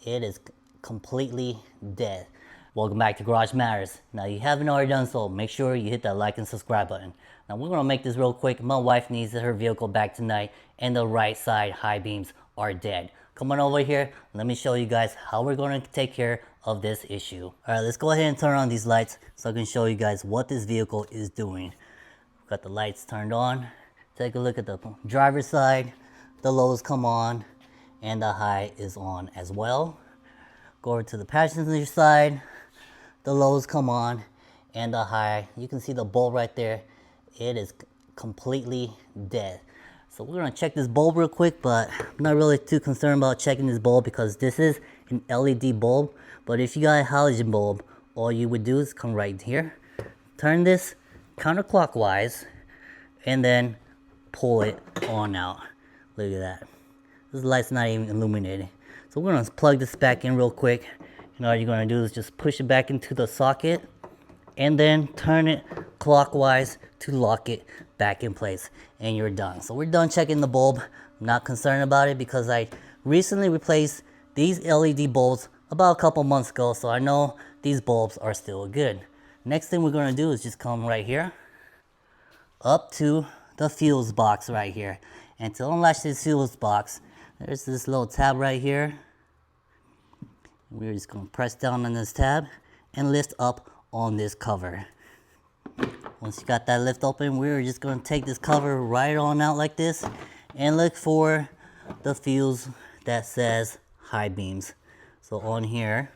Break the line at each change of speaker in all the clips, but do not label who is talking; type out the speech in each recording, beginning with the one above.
it is completely dead. Welcome back to Garage Matters. Now, you haven't already done so, make sure you hit that like and subscribe button. Now, we're gonna make this real quick. My wife needs her vehicle back tonight, and the right side high beams are dead. Come on over here, let me show you guys how we're gonna take care of this issue. All right, let's go ahead and turn on these lights so I can show you guys what this vehicle is doing. Got the lights turned on. Take a look at the driver's side. The lows come on, and the high is on as well. Go over to the passenger side. The lows come on, and the high. You can see the bulb right there. It is completely dead. So we're gonna check this bulb real quick, but I'm not really too concerned about checking this bulb because this is an LED bulb. But if you got a halogen bulb, all you would do is come right here, turn this counterclockwise, and then pull it on out. Look at that. This light's not even illuminated. So we're gonna plug this back in real quick. And all you're gonna do is just push it back into the socket and then turn it clockwise to lock it back in place, and you're done. So we're done checking the bulb. I'm not concerned about it because I recently replaced these LED bulbs about a couple months ago, so I know these bulbs are still good. Next thing we're gonna do is just come right here up to the fuse box right here. And to unlatch this fuse box, there's this little tab right here. We're just going to press down on this tab and lift up on this cover. Once you got that lift open, we're just going to take this cover right on out like this and look for the fuse that says high beams. So on here,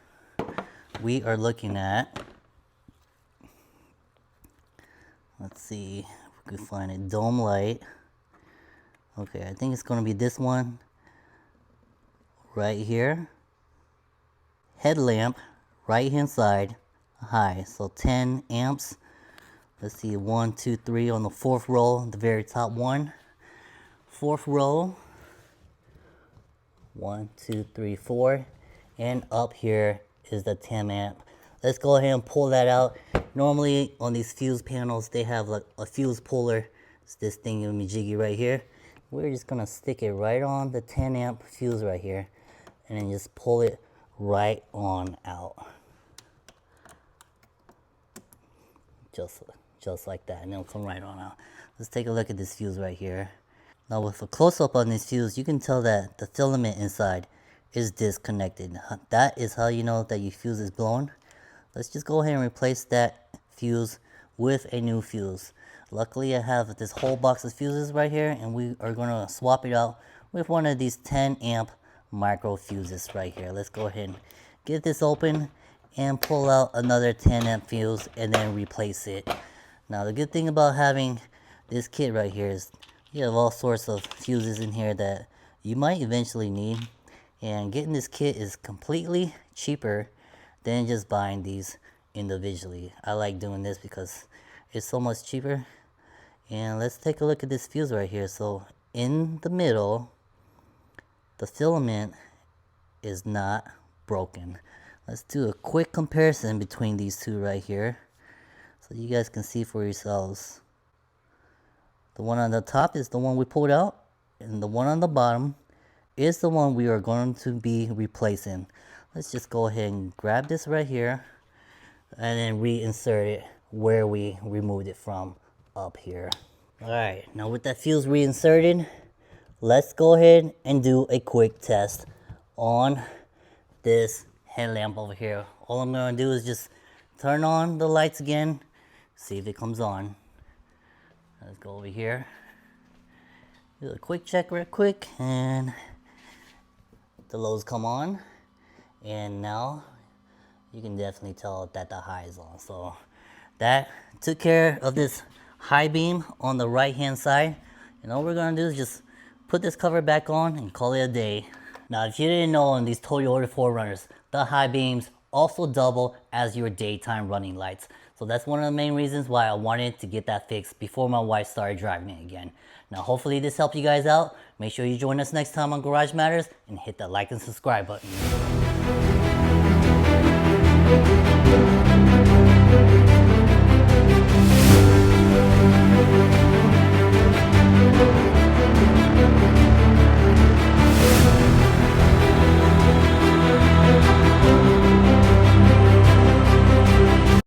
we are looking at, let's see if we can find it, dome light. Okay, I think it's going to be this one right here. Headlamp, right hand side, high, so 10 amps. Let's see, 1, 2, 3 on the fourth row, the very top one. Fourth row, 1, 2, 3, 4, and up here is the 10 amp. Let's go ahead and pull that out. Normally on these fuse panels, they have like a fuse puller. It's this thing in jiggy right here. We're just gonna stick it right on the 10 amp fuse right here, and then just pull it right on out. Just like that, and it'll come right on out. Let's take a look at this fuse right here. Now with a close-up on this fuse, you can tell that the filament inside is disconnected. That is how you know that your fuse is blown. Let's just go ahead and replace that fuse with a new fuse. Luckily I have this whole box of fuses right here, and we are going to swap it out with one of these 10 amp micro fuses right here. Let's go ahead and get this open and pull out another 10 amp fuse and then replace it. Now the good thing about having this kit right here is you have all sorts of fuses in here that you might eventually need, and getting this kit is completely cheaper than just buying these individually. I like doing this because it's so much cheaper. And let's take a look at this fuse right here. So in the middle, the filament is not broken. Let's do a quick comparison between these two right here so you guys can see for yourselves. The one on the top is the one we pulled out, and the one on the bottom is the one we are going to be replacing. Let's just go ahead and grab this right here and then reinsert it where we removed it from up here. Alright, now with that fuse reinserted, let's go ahead and do a quick test on this headlamp over here. All I'm going to do is just turn on the lights again, see if it comes on. Let's go over here, do a quick check real quick, and the lows come on, and now you can definitely tell that the high is on. So that took care of this high beam on the right hand side, and all we're going to do is just put this cover back on and call it a day. Now if you didn't know, on these Toyota 4Runners, the high beams also double as your daytime running lights. So that's one of the main reasons why I wanted to get that fixed before my wife started driving it again. Now hopefully this helped you guys out. Make sure you join us next time on Garage Matters and hit that like and subscribe button.